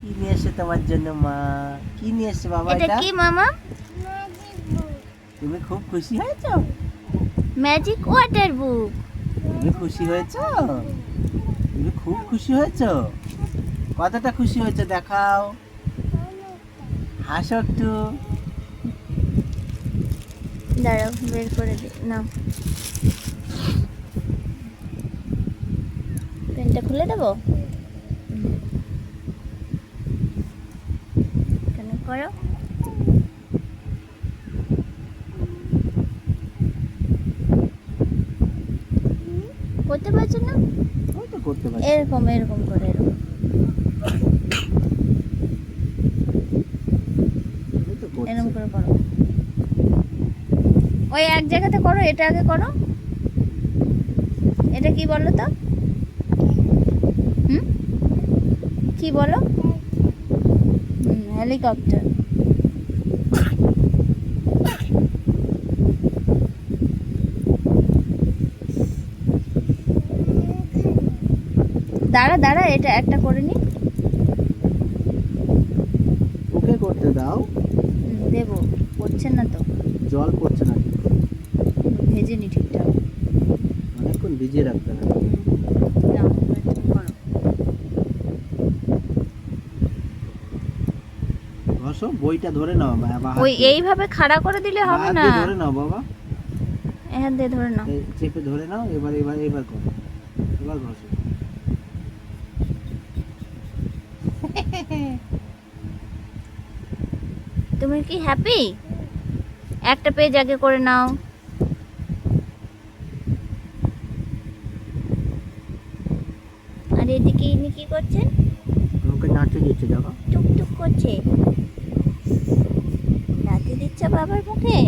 কি নিয়ে এসেছে তোমার জন্য মা? কি নিয়ে এসেছে বাবা? এটা কি মামা? তুমি খুব খুশি হয়েছো? ম্যাজিক ওয়াটার বুক। তুমি খুশি হয়েছো? তুমি খুব খুশি হয়েছো? কতটা খুশি হয়েছো দেখাও, হাসো একটু। দাঁড়াও বের করে দিই, নাও পেনটা খুলে দেবো। কেন করো? করতে পারছো না? ওই তো করতে পারছি। এরকম এরকম করে এরকম। এই তো করছি। এরকম করে করো। ওই এক জায়গাতে করো, এটা আগে করো। এটা কি বলো তো? হুম, কি বলো? হেলিকপ্টার। দাঁড়া দাঁড়া, এটা একটা করে নি। ওকে করতে দাও। দেবো, করছেন না তো। জল পড়ছে না কিন্তু। ভেজে নি ঠিকঠাক। অনেকক্ষণ ভিজিয়ে রাখতে হবে। নাও, এবার তুমি করো। ঘষো, বইটা ধরে নাও বাবা। ওই এইভাবে খাড়া করে দিলে হবে না। ধরে নাও বাবা। এখান দিয়ে ধরে নাও। এই চেপে ধরে নাও। এবার এবার এবার করো। এবার ঘষো। তুমি কি হ্যাপি? একটা পেজ আগে করে নাও। আর এদিকে ইনি কি করছেন? আমাকে নাচতে দিচ্ছে দেখো। টুকটুক করছে। নাচতে দিচ্ছ বাবার মুখে?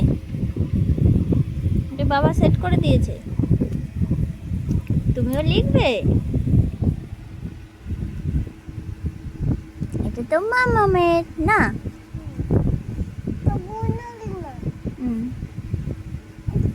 এটা বাবা সেট করে দিয়েছে। তুমিও লিখবে? এটা তো মামামের না?